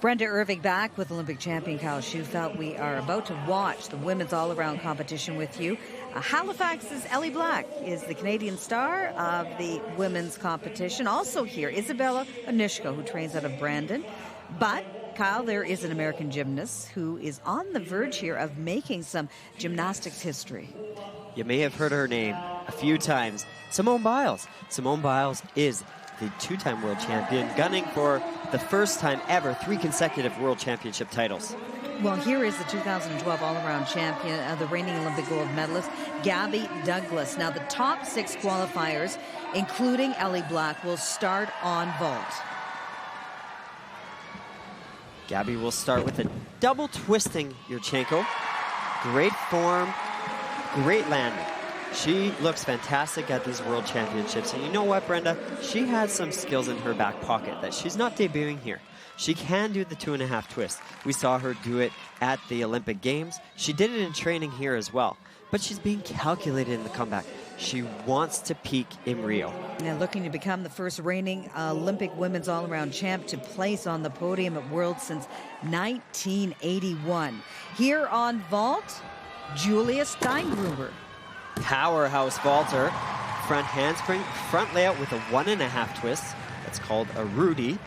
Brenda Irving back with Olympic champion Kyle Schufelt. We are about to watch the women's all-around competition with you. Halifax's Ellie Black is the Canadian star of the women's competition. Also here, Isabella Anushka, who trains out of Brandon. But, Kyle, there is an American gymnast who is on the verge here of making some gymnastics history. You may have heard her name a few times. Simone Biles. Simone Biles is the two-time world champion, gunning for the first time ever 3 consecutive world championship titles. Well, here is the 2012 all-around champion, the reigning Olympic gold medalist, Gabby Douglas. Now, the top 6 qualifiers, including Ellie Black, will start on vault. Gabby will start with a double twisting Yurchenko. Great form, great landing. She looks fantastic at these world championships. And you know what, Brenda? She has some skills in her back pocket that she's not debuting here. She can do the 2.5 twist. We saw her do it at the Olympic Games. She did it in training here as well. But she's being calculated in the comeback. She wants to peak in Rio. Now looking to become the first reigning Olympic women's all-around champ to place on the podium at Worlds since 1981. Here on vault, Julia Steingruber. Powerhouse vaulter, front handspring, front layout with a 1.5 twist. That's called a Rudy.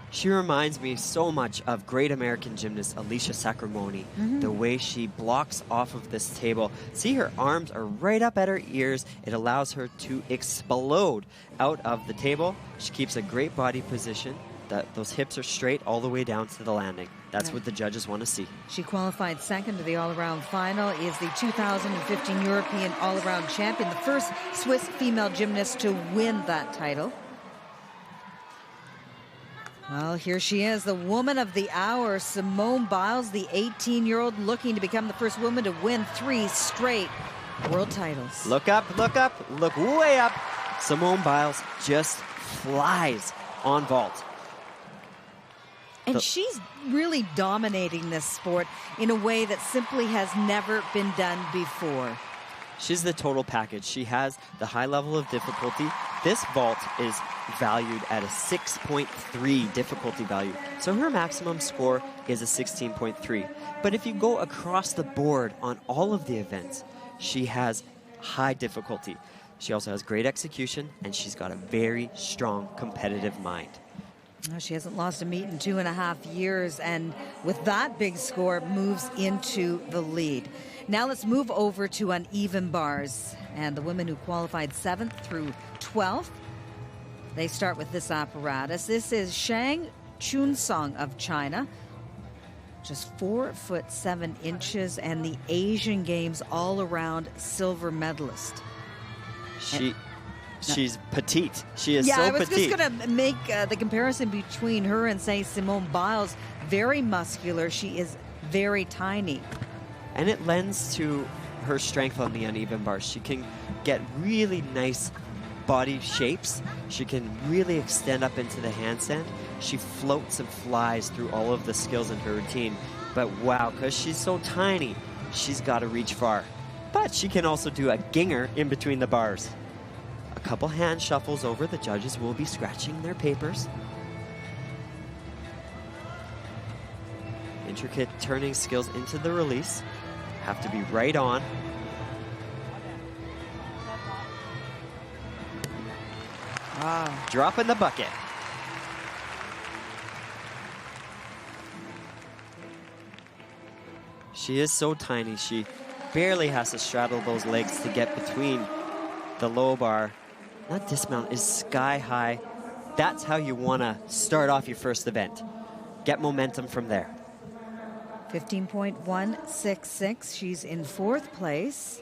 She reminds me so much of great American gymnast Alicia Sacramone. The way she blocks off of this table. See, her arms are right up at her ears. It allows her to explode out of the table. She keeps a great body position. Those hips are straight all the way down to the landing. That's what the judges want to see. She qualified second to the all-around final, is the 2015 European all-around champion, the first Swiss female gymnast to win that title. Well, here she is, the woman of the hour, Simone Biles, the 18-year-old looking to become the first woman to win 3 straight world titles. Look up, look way up. Simone Biles just flies on vault. And she's really dominating this sport in a way that simply has never been done before. She's the total package. She has the high level of difficulty. This vault is valued at a 6.3 difficulty value. So her maximum score is a 16.3. But if you go across the board on all of the events, she has high difficulty. She also has great execution, and she's got a very strong competitive mind. She hasn't lost a meet in 2.5 years, and with that big score, moves into the lead. Now let's move over to uneven bars, and the women who qualified 7th through 12th. They start with this apparatus. This is Shang Chunsong of China, just 4'7" and the Asian Games all-around silver medalist. She's petite. She is so petite. Yeah, I was just going to make the comparison between her and, say, Simone Biles. Very muscular. She is very tiny. And it lends to her strength on the uneven bars. She can get really nice body shapes. She can really extend up into the handstand. She floats and flies through all of the skills in her routine. But wow, because she's so tiny, she's got to reach far. But she can also do a ginger in between the bars. A couple hand shuffles over, the judges will be scratching their papers. Intricate turning skills into the release. Have to be right on. Wow. Drop in the bucket. She is so tiny, she barely has to straddle those legs to get between the low bar. That dismount is sky high. That's how you want to start off your first event. Get momentum from there. 15.166. She's in 4th place.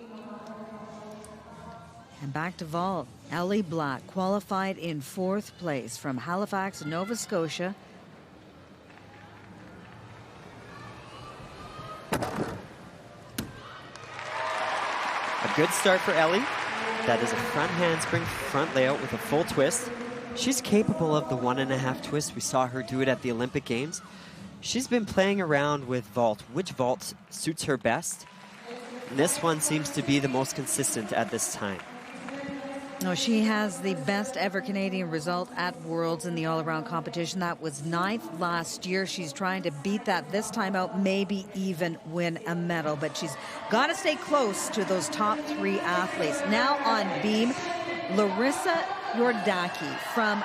And back to vault. Ellie Black qualified in 4th place from Halifax, Nova Scotia. A good start for Ellie. That is a front handspring, front layout with a full twist. She's capable of the 1.5 twist. We saw her do it at the Olympic Games. She's been playing around with vault. Which vault suits her best? And this one seems to be the most consistent at this time. No, she has the best ever Canadian result at Worlds in the all-around competition. That was 9th last year. She's trying to beat that this time out, maybe even win a medal. But she's got to stay close to those top 3 athletes. Now on beam, Larissa Iordache from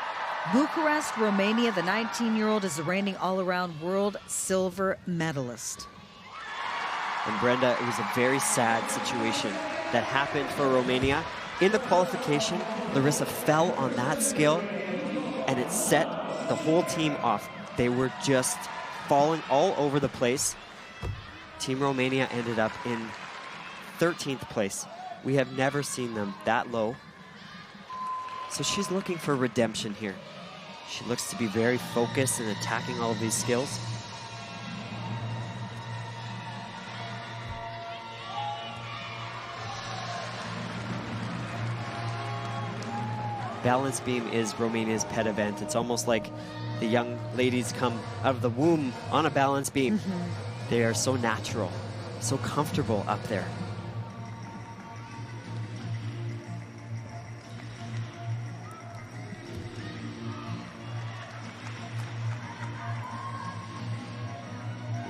Bucharest, Romania. The 19-year-old is the reigning all-around world silver medalist. And Brenda, it was a very sad situation that happened for Romania. In the qualification, Larissa fell on that skill, and it set the whole team off. They were just falling all over the place. Team Romania ended up in 13th place. We have never seen them that low. So she's looking for redemption here. She looks to be very focused in attacking all of these skills. Balance beam is Romania's pet event. It's almost like the young ladies come out of the womb on a balance beam. They are so natural, so comfortable up there.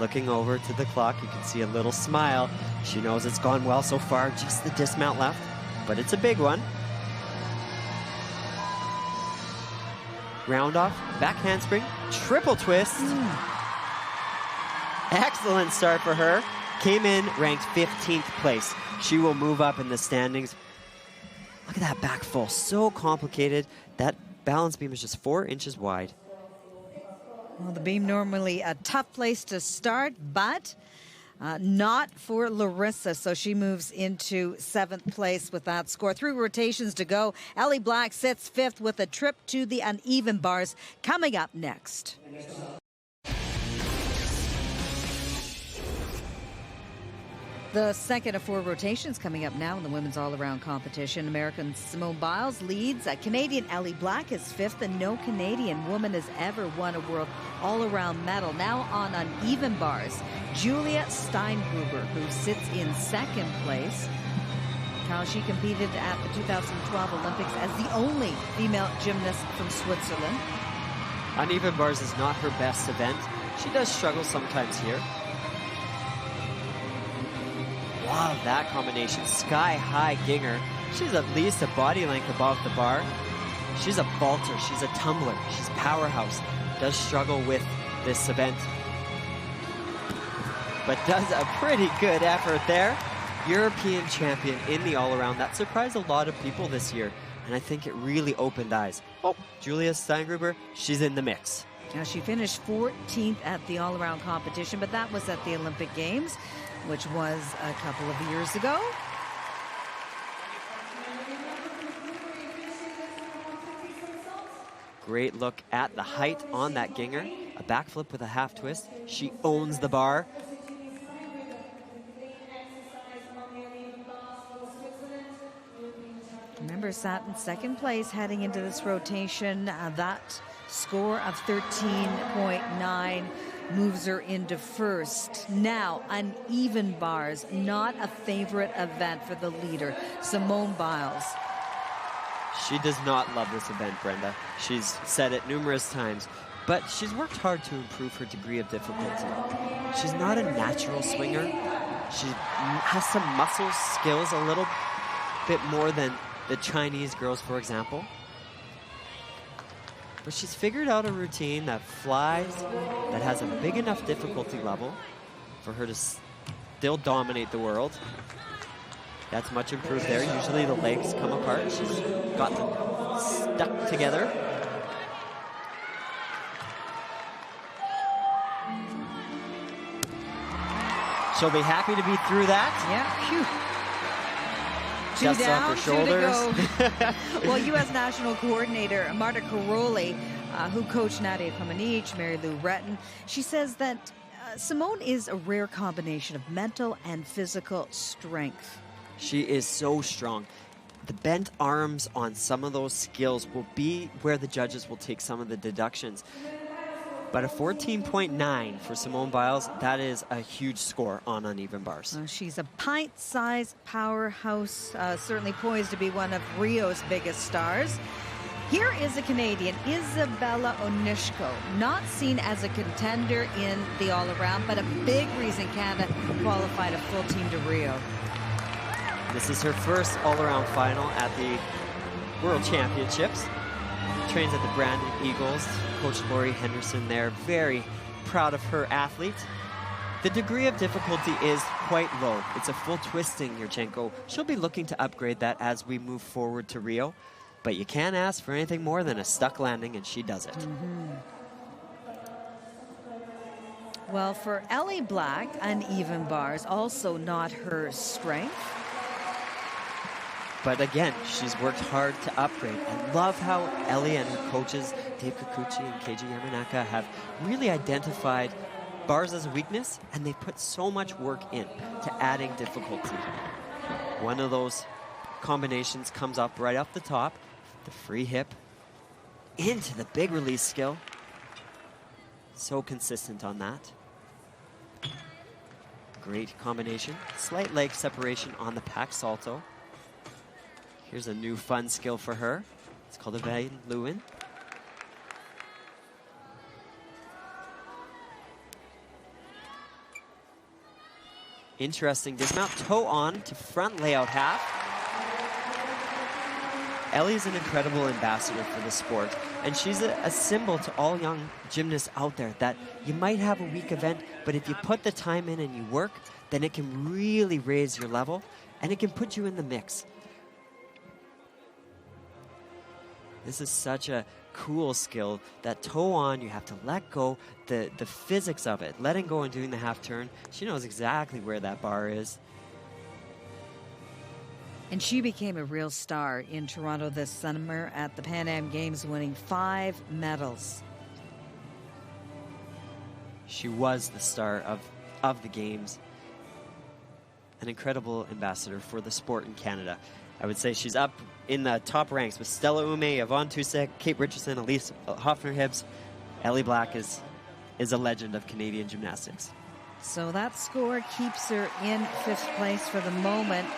Looking over to the clock, you can see a little smile. She knows it's gone well so far, just the dismount left, but it's a big one. Round off, back handspring, triple twist. Excellent start for her. Came in ranked 15th place. She will move up in the standings. Look at that back full, so complicated. That balance beam is just 4 inches wide. Well, the beam normally a tough place to start, but not for Larissa, so she moves into 7th place with that score. 3 rotations to go. Ellie Black sits 5th with a trip to the uneven bars coming up next. The second of 4 rotations coming up now in the women's all-around competition. American Simone Biles leads. Canadian Ellie Black is 5th, and no Canadian woman has ever won a world all-around medal. Now on uneven bars, Julia Steingruber, who sits in 2nd place. How she competed at the 2012 Olympics as the only female gymnast from Switzerland. Uneven bars is not her best event. She does struggle sometimes here. Wow, that combination. Sky-high ginger. She's at least a body length above the bar. She's a vaulter. She's a tumbler. She's powerhouse. Does struggle with this event, but does a pretty good effort there. European champion in the all-around. That surprised a lot of people this year, and I think it really opened eyes. Oh, Julia Steingruber, she's in the mix. Now, she finished 14th at the all-around competition, but that was at the Olympic Games, which was a couple of years ago. Great look at the height on that ginger. A backflip with a half twist. She owns the bar. Remember, sat in 2nd place heading into this rotation. That score of 13.9 moves her into 1st. Now, uneven bars, not a favorite event for the leader, Simone Biles. She does not love this event, Brenda. She's said it numerous times, but she's worked hard to improve her degree of difficulty. She's not a natural swinger. She has some muscle skills, a little bit more than the Chinese girls, for example. But she's figured out a routine that flies, that has a big enough difficulty level for her to still dominate the world. That's much improved there. Usually the legs come apart. She's got them stuck together. She'll be happy to be through that. Yeah, phew. Just Two down, off her shoulders. 2 to go. Well, U.S. National Coordinator Marta Caroli, who coached Nadia Comaneci, Mary Lou Retton, she says that Simone is a rare combination of mental and physical strength. She is so strong. The bent arms on some of those skills will be where the judges will take some of the deductions. But a 14.9 for Simone Biles, that is a huge score on uneven bars. She's a pint-sized powerhouse, certainly poised to be one of Rio's biggest stars. Here is a Canadian, Isabella Onishko, not seen as a contender in the all-around, but a big reason Canada qualified a full team to Rio. This is her first all-around final at the World Championships. Trains at the Brandon Eagles. Coach Laurie Henderson there, very proud of her athlete. The degree of difficulty is quite low. It's a full twisting, Yurchenko. She'll be looking to upgrade that as we move forward to Rio. But you can't ask for anything more than a stuck landing, and she does it. Well, for Ellie Black, uneven bars, also not her strength. But again, she's worked hard to upgrade. I love how Ellie and her coaches, Dave Kikuchi and Keiji Yamanaka, have really identified bars as a weakness, and they put so much work in to adding difficulty. One of those combinations comes up right off the top, the free hip, into the big release skill. So consistent on that. Great combination. Slight leg separation on the pack salto. Here's a new fun skill for her. It's called a Van Leeuwen. Interesting dismount, toe on to front layout half. Ellie's an incredible ambassador for the sport, and she's a symbol to all young gymnasts out there that you might have a weak event, but if you put the time in and you work, then it can really raise your level, and it can put you in the mix. This is such a cool skill, that toe on, you have to let go, the physics of it, letting go and doing the half turn. She knows exactly where that bar is. And she became a real star in Toronto this summer at the Pan Am Games, winning 5 medals. She was the star of the Games. An incredible ambassador for the sport in Canada. I would say she's up in the top ranks with Stella Ume, Yvonne Tusek, Kate Richardson, Elise Hoffner-Hibbs. Ellie Black is a legend of Canadian gymnastics. So that score keeps her in 5th place for the moment.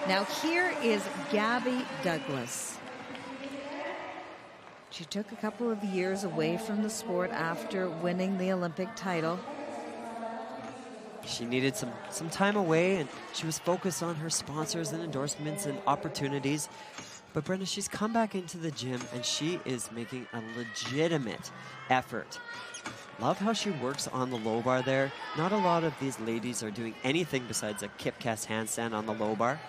Now here is Gabby Douglas. She took a couple of years away from the sport after winning the Olympic title. She needed some time away, and she was focused on her sponsors and endorsements and opportunities. But Brenda, she's come back into the gym, and she is making a legitimate effort. Love how she works on the low bar there. Not a lot of these ladies are doing anything besides a kip cast handstand on the low bar.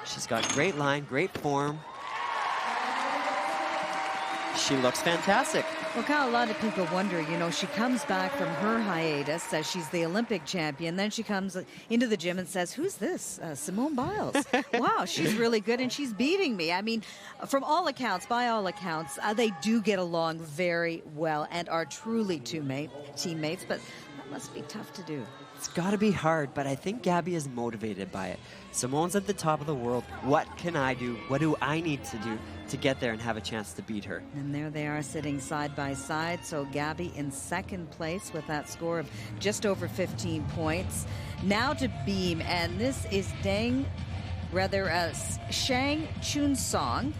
She's got great line, great form. She looks fantastic. Well, Kyle, a lot of people wonder, you know, she comes back from her hiatus, says she's the Olympic champion, then she comes into the gym and says, who's this? Simone Biles. Wow, she's really good and she's beating me. I mean, from all accounts, by all accounts, they do get along very well and are truly teammates, but that must be tough to do. It's got to be hard, but I think Gabby is motivated by it. Simone's at the top of the world. What can I do? What do I need to do to get there and have a chance to beat her? And there they are sitting side by side. So Gabby in 2nd place with that score of just over 15 points. Now to beam, and this is Shang Chunsong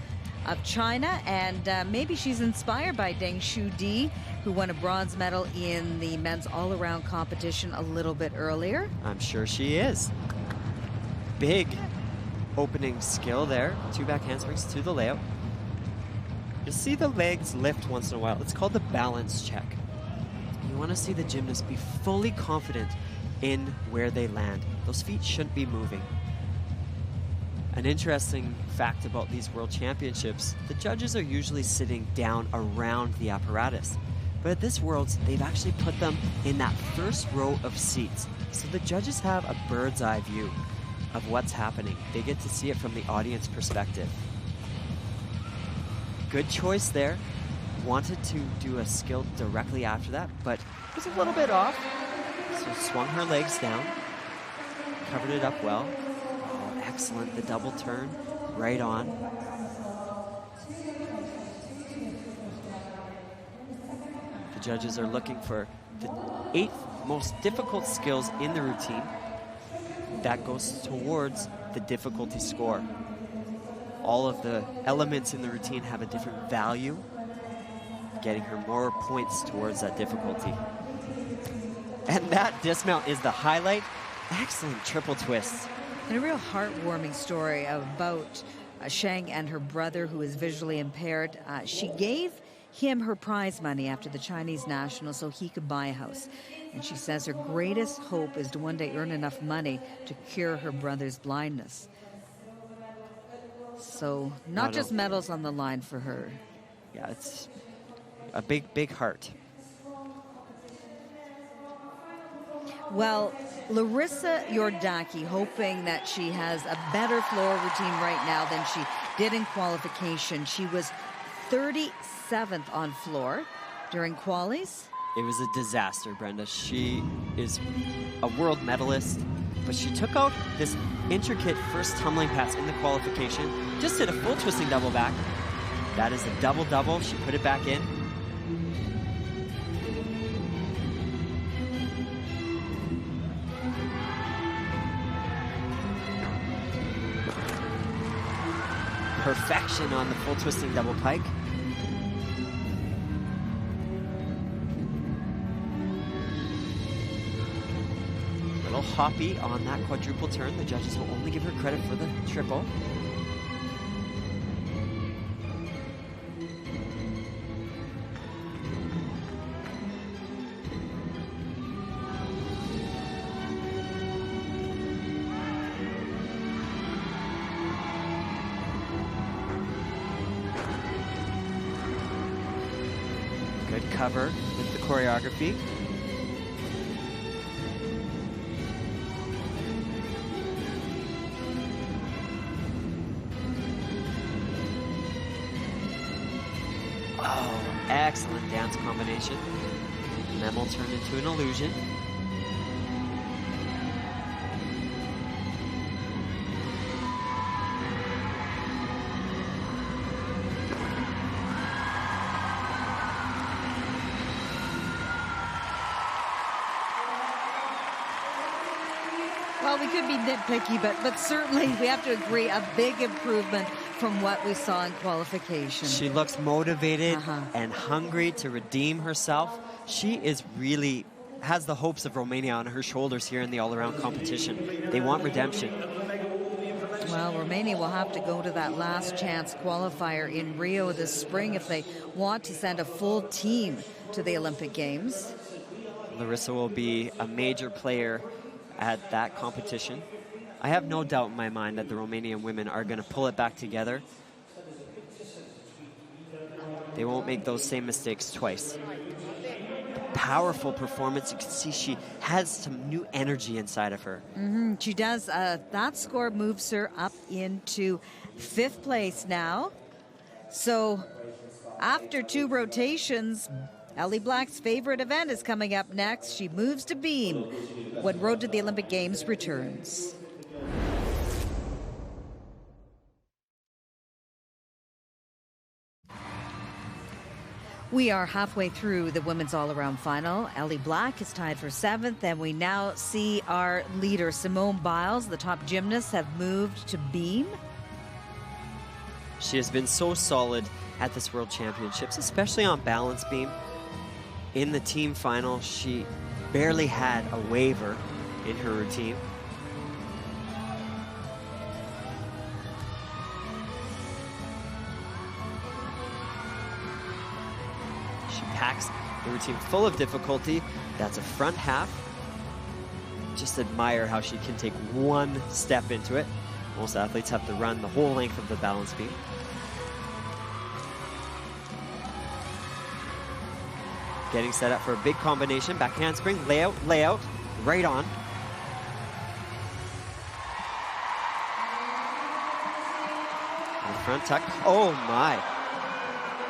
of China, and maybe she's inspired by Deng Shudi, who won a bronze medal in the men's all-around competition a little bit earlier. I'm sure she is. Big opening skill there. 2 back handsprings to the layout. You'll see the legs lift once in a while. It's called the balance check. You want to see the gymnast be fully confident in where they land. Those feet shouldn't be moving. An interesting fact about these World Championships, the judges are usually sitting down around the apparatus. But at this Worlds, they've actually put them in that first row of seats. So the judges have a bird's eye view of what's happening. They get to see it from the audience perspective. Good choice there. Wanted to do a skill directly after that, but was a little bit off. So swung her legs down, covered it up well. Oh, excellent, the double turn, right on. The judges are looking for the 8th most difficult skills in the routine. That goes towards the difficulty score. All of the elements in the routine have a different value, getting her more points towards that difficulty. And that dismount is the highlight. Excellent triple twist. And a real heartwarming story about Shang and her brother, who is visually impaired. She gave him her prize money after the Chinese national so he could buy a house. And she says her greatest hope is to one day earn enough money to cure her brother's blindness. So not just medals on the line for her. Yeah, it's a big, big heart. Well, Larissa Yordaki, hoping that she has a better floor routine right now than she did in qualification. She was 37th on floor during qualies. It was a disaster, Brenda. She is a world medalist, but she took out this intricate first tumbling pass in the qualification, just did a full twisting double back. That is a double-double. She put it back in. Perfection on the full twisting double pike. Little hoppy on that quadruple turn. The judges will only give her credit for the triple. Good cover with the choreography. Oh, excellent dance combination. And then we'll turn into an illusion. Well, we could be nitpicky, but certainly we have to agree a big improvement from what we saw in qualification. She looks motivated and hungry to redeem herself. She is really has the hopes of Romania on her shoulders here in the all-around competition. They want redemption. Well, Romania will have to go to that last chance qualifier in Rio this spring if they want to send a full team to the Olympic Games. Larissa will be a major player at that competition. I have no doubt in my mind that the Romanian women are going to pull it back together. They won't make those same mistakes twice. Powerful performance. You can see she has some new energy inside of her. She does. That score moves her up into 5th place now. So after 2 rotations, Ellie Black's favorite event is coming up next. She moves to beam when Road to the Olympic Games returns. We are halfway through the women's all-around final. Ellie Black is tied for 7th, and we now see our leader, Simone Biles. The top gymnasts have moved to beam. She has been so solid at this World Championships, especially on balance beam. In the team final, she barely had a waver in her routine. She packs the routine full of difficulty. That's a front half. Just admire how she can take one step into it. Most athletes have to run the whole length of the balance beam. Getting set up for a big combination. Back handspring, layout, layout, right on. And front tuck. Oh my.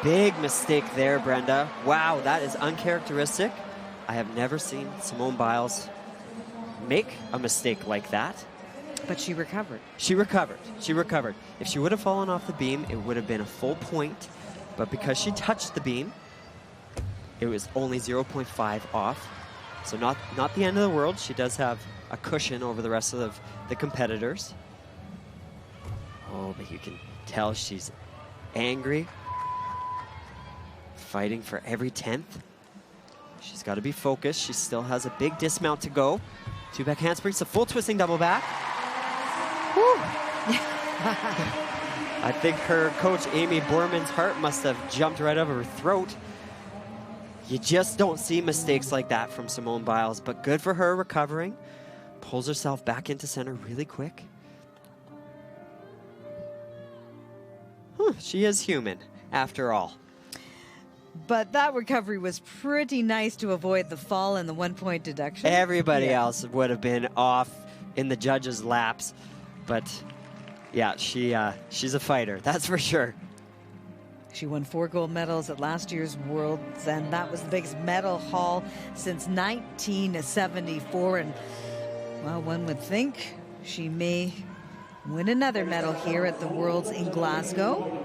Big mistake there, Brenda. Wow, that is uncharacteristic. I have never seen Simone Biles make a mistake like that. But she recovered. She recovered. She recovered. If she would have fallen off the beam, it would have been a full point. But because she touched the beam, It was only 0.5 off. So not the end of the world. She does have a cushion over the rest of the competitors. Oh, but you can tell she's angry. Fighting for every 10th. She's got to be focused. She still has a big dismount to go. Two back handsprings, a full twisting double back. I think her coach, Amy Borman's heart must have jumped right over her throat. You just don't see mistakes like that from Simone Biles, but good for her recovering. Pulls herself back into center really quick. She is human, after all. But that recovery was pretty nice to avoid the fall and the 1-point deduction. Everybody else would have been off in the judges' laps. But, yeah, she's a fighter, that's for sure. She won 4 gold medals at last year's Worlds, and that was the biggest medal haul since 1974. And, well, one would think she may win another medal here at the Worlds in Glasgow.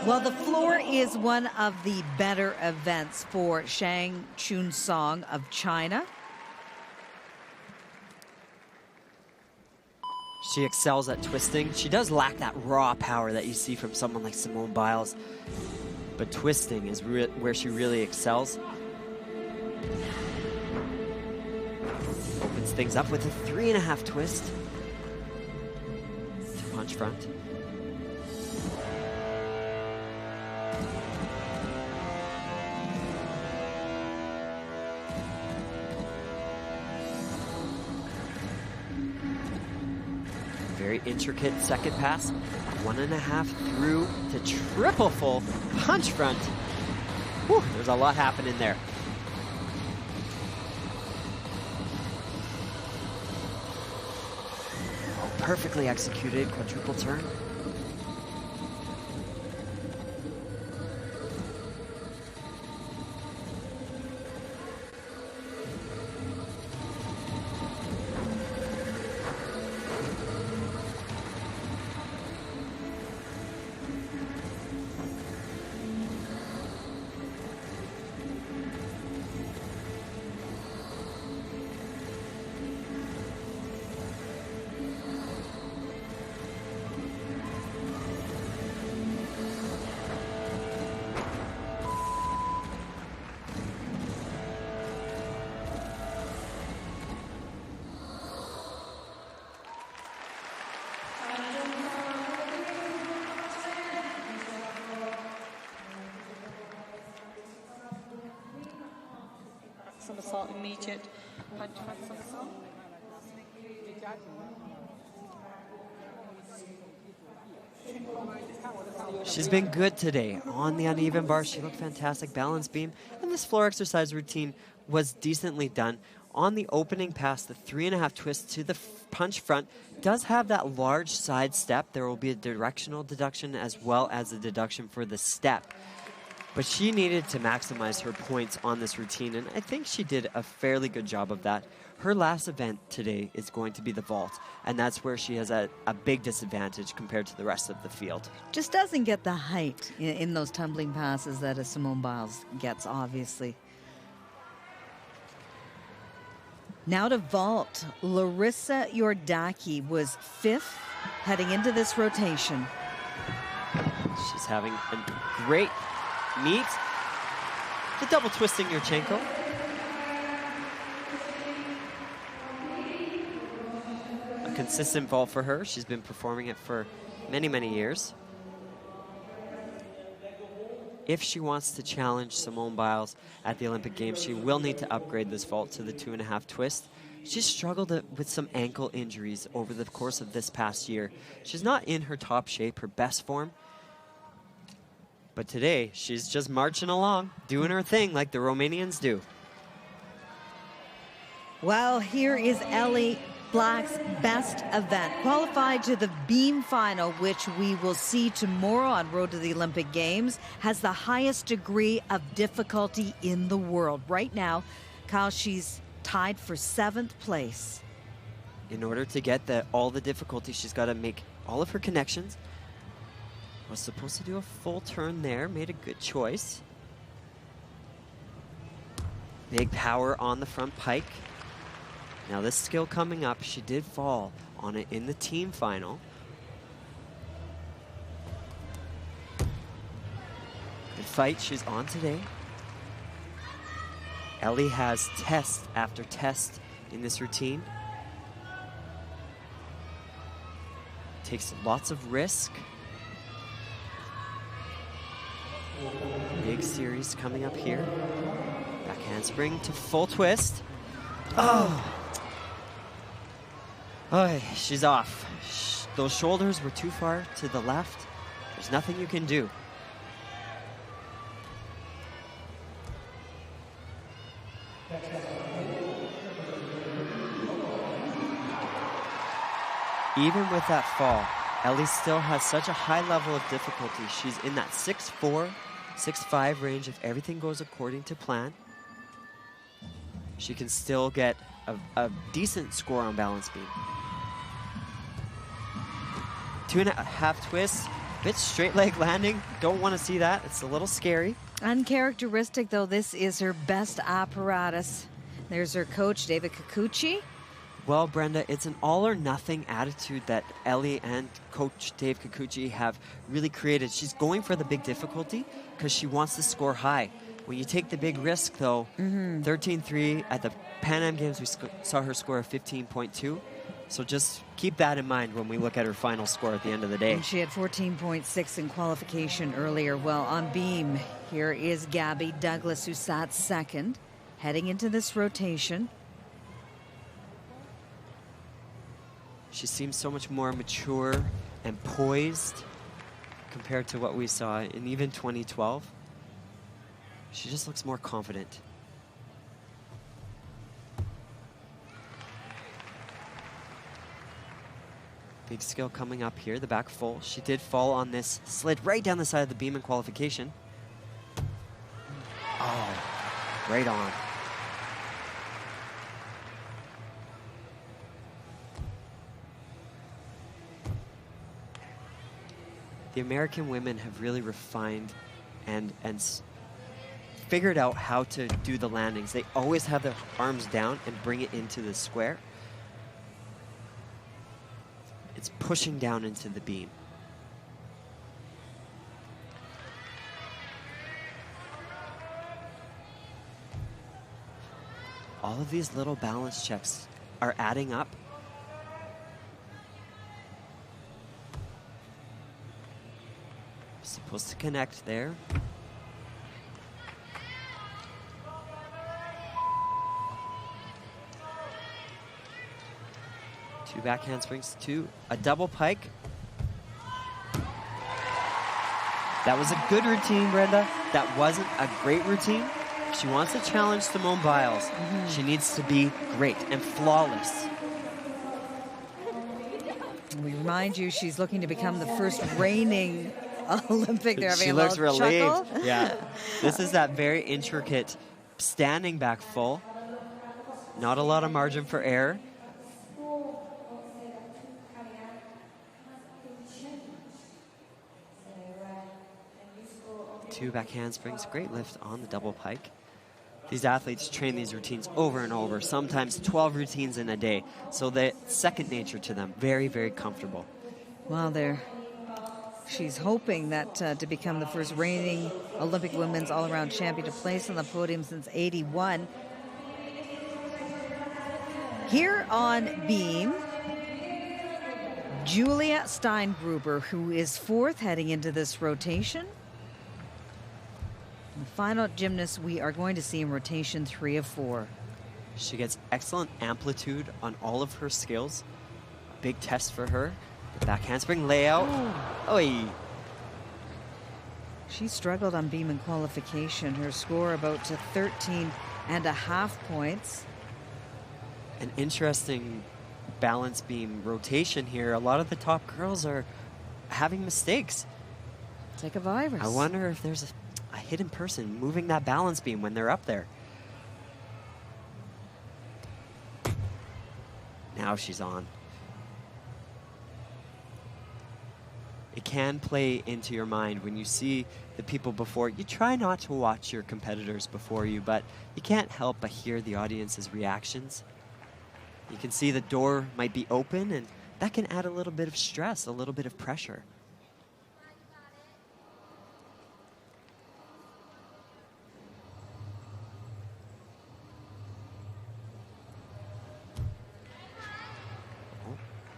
Well, the floor is one of the better events for Shang Chunsong of China. She excels at twisting. She does lack that raw power that you see from someone like Simone Biles. But twisting is where she really excels. Opens things up with a 3.5 twist. Punch front. Very intricate second pass. 1.5 through to triple full punch front. Whew, there's a lot happening there. Oh, perfectly executed quadruple turn. Somersault immediate punch front somersault. She's been good today. On the uneven bar, she looked fantastic. Balance beam. And this floor exercise routine was decently done. On the opening pass, the 3.5 twist to the punch front does have that large side step. There will be a directional deduction as well as a deduction for the step. But she needed to maximize her points on this routine, and I think she did a fairly good job of that. Her last event today is going to be the vault, and that's where she has a big disadvantage compared to the rest of the field. Just doesn't get the height in those tumbling passes that a Simone Biles gets, obviously. Now to vault. Larissa Yordaki was 5th heading into this rotation. She's having a great meet. The double twisting Yurchenko. A consistent vault for her. She's been performing it for many, many years. If she wants to challenge Simone Biles at the Olympic Games, she will need to upgrade this vault to the 2.5 twist. She's struggled with some ankle injuries over the course of this past year. She's not in her top shape, her best form. But today, she's just marching along, doing her thing like the Romanians do. Well, here is Ellie Black's best event. Qualified to the beam final, which we will see tomorrow on Road to the Olympic Games, has the highest degree of difficulty in the world. Right now, Kyle, she's tied for 7th place. In order to get all the difficulty, she's got to make all of her connections. Was supposed to do a full turn there, made a good choice. Big power on the front pike. Now this skill coming up, she did fall on it in the team final. Good fight she's on today. Ellie has test after test in this routine. Takes lots of risk. Big series coming up here. Back handspring to full twist. Oh! Oh, she's off. Those shoulders were too far to the left. There's nothing you can do. Even with that fall, Ellie still has such a high level of difficulty. She's in that 6'4", 6'5" range. If everything goes according to plan, she can still get a decent score on balance beam. 2.5 twists, bit straight leg landing. Don't want to see that. It's a little scary. Uncharacteristic, though, this is her best apparatus. There's her coach, David Kikuchi. Well, Brenda, it's an all-or-nothing attitude that Ellie and Coach Dave Kikuchi have really created. She's going for the big difficulty because she wants to score high. When you take the big risk, though, 13-3 at the Pan Am Games, we saw her score of 15.2. So just keep that in mind when we look at her final score at the end of the day. And she had 14.6 in qualification earlier. Well, on beam, here is Gabby Douglas, who sat second, heading into this rotation. She seems so much more mature and poised compared to what we saw in even 2012. She just looks more confident. Big skill coming up here, the back full. She did fall on this, slid right down the side of the beam in qualification. Oh, right on. The American women have really refined and figured out how to do the landings. They always have their arms down and bring it into the square. It's pushing down into the beam. All of these little balance checks are adding up. Supposed to connect there. Two back handsprings, a double pike. That was a good routine, Brenda. That wasn't a great routine. She wants to challenge Simone Biles. She needs to be great and flawless. We remind you, she's looking to become the first reigning Olympic. They're having She a looks little relieved. chuckle. Yeah. This is that very intricate standing back full. Not a lot of margin for error. Two back handsprings, great lift on the double pike. These athletes train these routines over and over, sometimes 12 routines in a day. So they're second nature to them. Very, very comfortable. Well, she's hoping that to become the first reigning Olympic women's all-around champion to place on the podium since '81. Here on beam, Julia Steingruber, who is fourth heading into this rotation. The final gymnast we are going to see in rotation 3 of 4. She gets excellent amplitude on all of her skills. Big test for her. The back handspring layout. Oy. She struggled on beam in qualification. Her score about to 13.5 points. An interesting balance beam rotation here. A lot of the top girls are having mistakes. It's like a virus. I wonder if there's a hidden person moving that balance beam when they're up there. Now she's on. it can play into your mind when you see the people before. You try not to watch your competitors before you, but you can't help but hear the audience's reactions. You can see the door might be open, and that can add a little bit of stress, a little bit of pressure.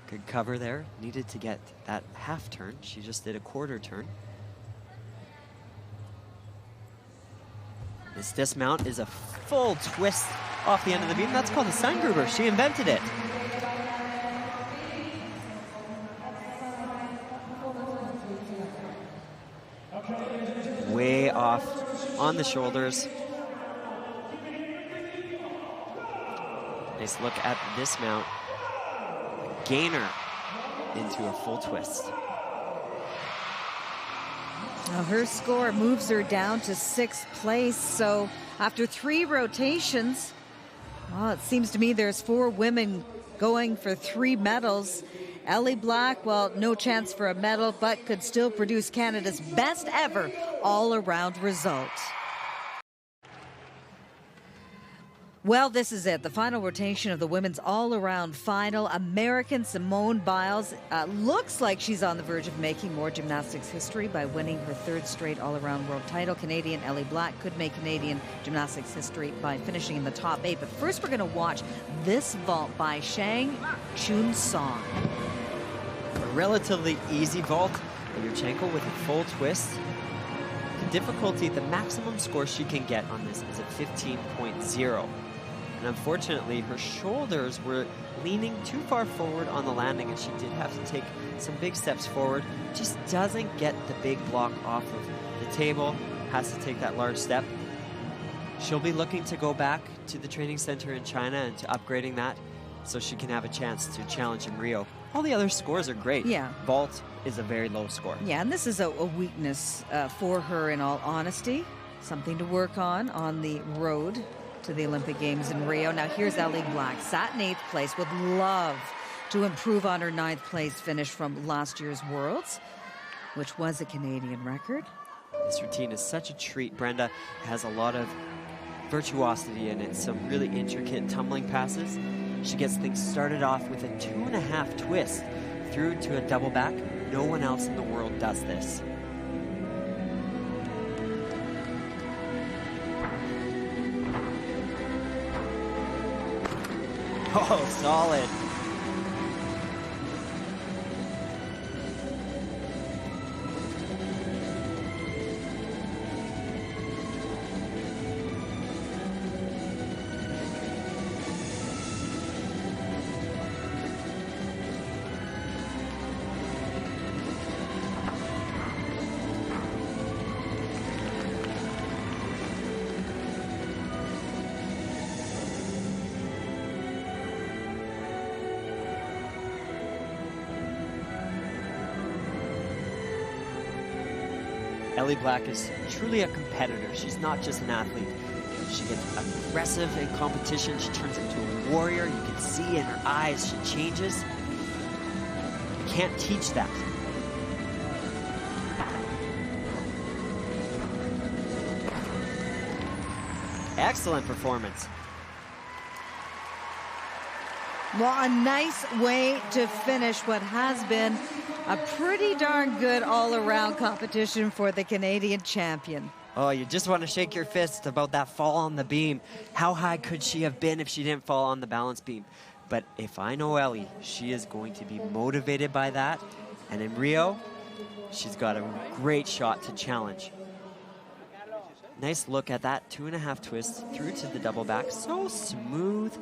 Good cover there. Needed to get that half turn. She just did a quarter turn. This dismount is a full twist off the end of the beam. That's called a Seingruber. She invented it. Way off on the shoulders. Nice look at the dismount. Gainer into a full twist. Now her score moves her down to 6th place. So after 3 rotations, well, it seems to me there's 4 women going for 3 medals. Ellie Black, well, no chance for a medal, but could still produce Canada's best ever all-around result. Well, this is it. The final rotation of the women's all-around final. American Simone Biles looks like she's on the verge of making more gymnastics history by winning her 3rd straight all-around world title. Canadian Ellie Black could make Canadian gymnastics history by finishing in the top 8. But first, we're going to watch this vault by Shang Chun Song. A relatively easy vault. Yurchenko with a full twist. The difficulty, the maximum score she can get on this is a 15.0. And unfortunately, her shoulders were leaning too far forward on the landing, and she did have to take some big steps forward. Just doesn't get the big block off of the table, has to take that large step. She'll be looking to go back to the training center in China and to upgrading that so she can have a chance to challenge in Rio. All the other scores are great. Yeah. Vault is a very low score. Yeah, and this is a weakness for her, in all honesty. Something to work on the road to the Olympic Games in Rio. Now here's Ellie Black, sat in 8th place, would love to improve on her 9th place finish from last year's Worlds, which was a Canadian record. This routine is such a treat, Brenda. It has a lot of virtuosity in it, some really intricate tumbling passes. She gets things started off with a 2.5 twist through to a double back. No one else in the world does this. Oh, solid. Ellie Black is truly a competitor. She's not just an athlete. She gets aggressive in competition. She turns into a warrior. You can see in her eyes she changes. You can't teach that. Excellent performance. Well, a nice way to finish what has been a pretty darn good all-around competition for the Canadian champion. Oh, you just want to shake your fist about that fall on the beam. How high could she have been if she didn't fall on the balance beam? But if I know Ellie, she is going to be motivated by that. And in Rio, she's got a great shot to challenge. Nice look at that 2.5 twist through to the double back. So smooth.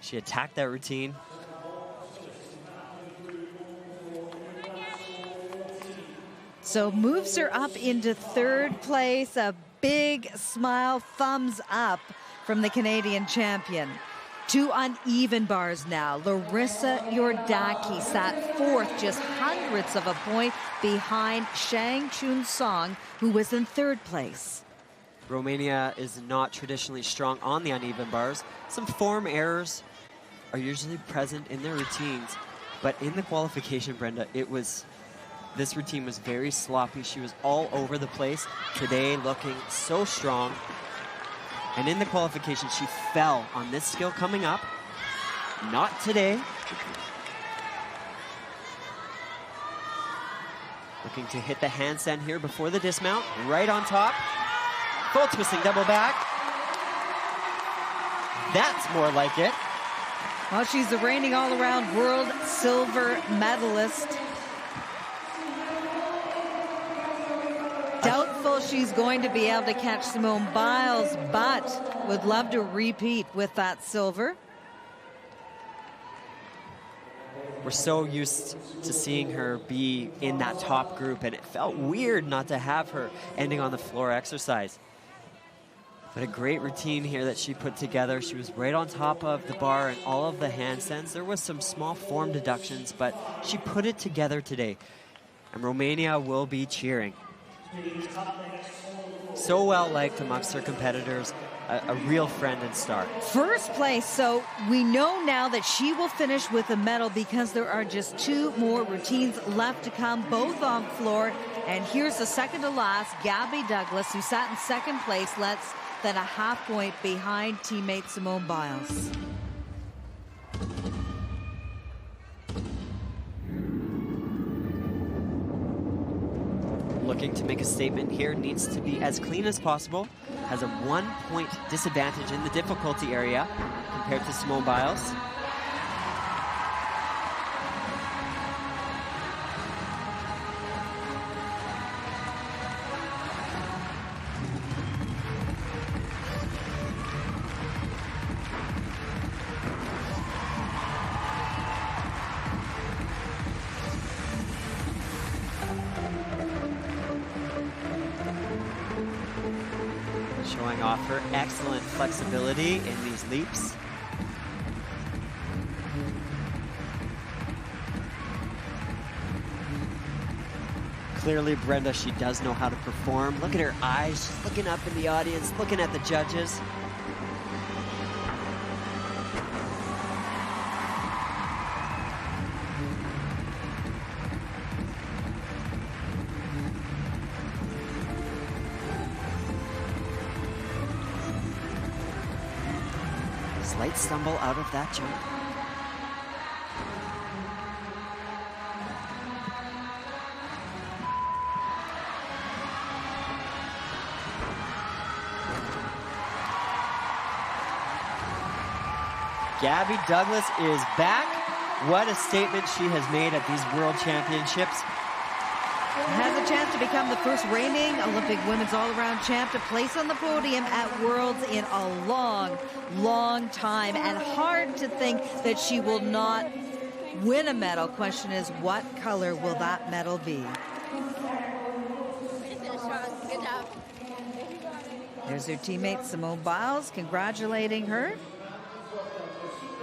She attacked that routine. So moves her up into 3rd place. A big smile, thumbs up from the Canadian champion. 2 uneven bars now. Larissa Yordaki sat 4th, just hundredths of a point behind Shang Chun Song, who was in 3rd place. Romania is not traditionally strong on the uneven bars. Some form errors are usually present in their routines, but in the qualification, Brenda, it was This routine was very sloppy. She was all over the place. Today, looking so strong. And in the qualification, she fell on this skill coming up. Not today. Looking to hit the handstand here before the dismount. Right on top. Full twisting double back. That's more like it. Well, she's the reigning all-around world silver medalist. Doubtful she's going to be able to catch Simone Biles, but would love to repeat with that silver. We're so used to seeing her be in that top group, and it felt weird not to have her ending on the floor exercise. But a great routine here that she put together. She was right on top of the bar and all of the handstands. There was some small form deductions, but she put it together today. And Romania will be cheering. So well liked amongst her competitors, a real friend and star. First place, so we know now that she will finish with a medal because there are just 2 more routines left to come, both on floor. And here's the second to last, Gabby Douglas, who sat in second place, less than a half point behind teammate Simone Biles. Looking to make a statement here, needs to be as clean as possible. Has a 1-point disadvantage in the difficulty area compared to Simone Biles. Showing off her excellent flexibility in these leaps. Clearly, Brenda, she does know how to perform. Look at her eyes. She's looking up in the audience, looking at the judges. Slight stumble out of that jump. Gabby Douglas is back. What a statement she has made at these World Championships. Has a chance to become the first reigning Olympic women's all-around champ to place on the podium at Worlds in a long, long time. And hard to think that she will not win a medal. Question is, what color will that medal be? Good job. There's her teammate Simone Biles congratulating her.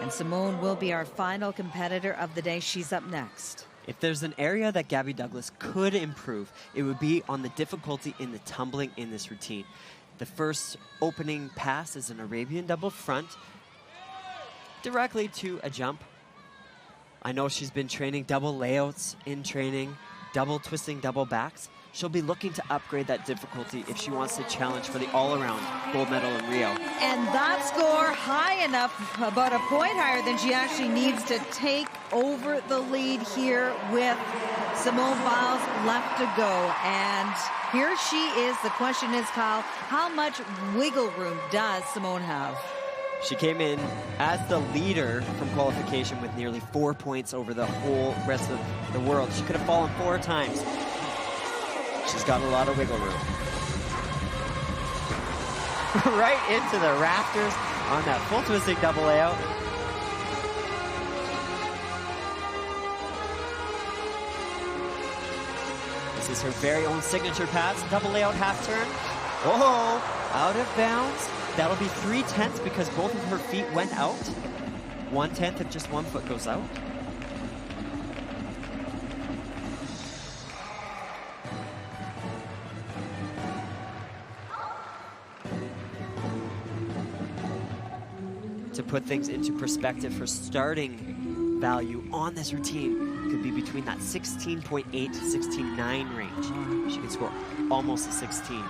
And Simone will be our final competitor of the day. She's up next. If there's an area that Gabby Douglas could improve, it would be on the difficulty in the tumbling in this routine. The first opening pass is an Arabian double front, directly to a jump. I know she's been training double layouts in training, double twisting, double backs. She'll be looking to upgrade that difficulty if she wants to challenge for the all-around gold medal in Rio. And that score high enough, about a point higher than she actually needs to take over the lead here with Simone Biles left to go. And here she is. The question is, Kyle, how much wiggle room does Simone have? She came in as the leader from qualification with nearly 4 points over the whole rest of the world. She could have fallen 4 times. She's got a lot of wiggle room. Right into the rafters on that full twisting double layout. This is her very own signature pass. Double layout half turn. Oh, out of bounds. That'll be 3/10 because both of her feet went out. 1/10 if just one foot goes out. To put things into perspective, her starting value on this routine could be between that 16.8 to 16.9 range. She can score almost a 16.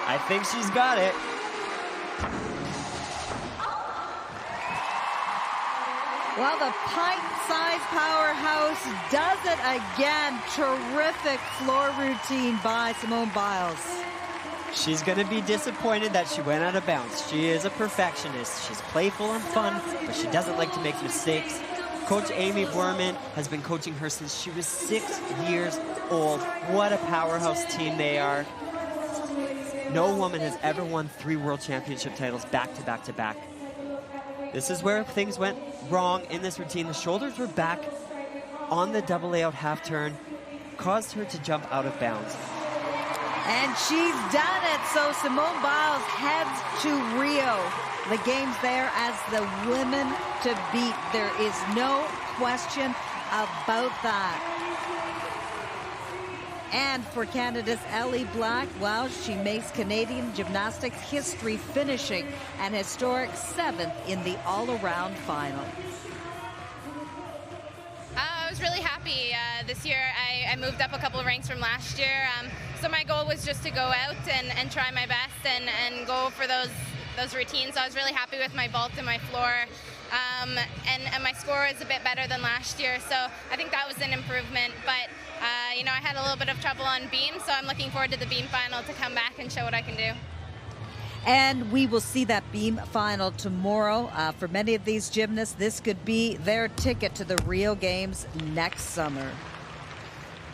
I think she's got it. Well, the pint-sized powerhouse does it again. Terrific floor routine by Simone Biles. She's going to be disappointed that she went out of bounds. She is a perfectionist. She's playful and fun, but she doesn't like to make mistakes. Coach Amy Borman has been coaching her since she was 6 years old. What a powerhouse team they are. No woman has ever won 3 world championship titles back to back to back. This is where things went wrong in this routine. The shoulders were back on the double layout half turn, caused her to jump out of bounds. And she's done it. So Simone Biles heads to Rio. The game's there as the women to beat. There is no question about that. And for Canada's Ellie Black, well, she makes Canadian gymnastics history, finishing an historic 7th in the all-around final. I was really happy this year. I moved up a couple of ranks from last year. So my goal was just to go out and try my best and go for those routines. So I was really happy with my vault and my floor. And my score is a bit better than last year. So I think that was an improvement. But you know, I had a little bit of trouble on beam, so I'm looking forward to the beam final to come back and show what I can do. And we will see that beam final tomorrow. For many of these gymnasts, this could be their ticket to the Rio Games next summer.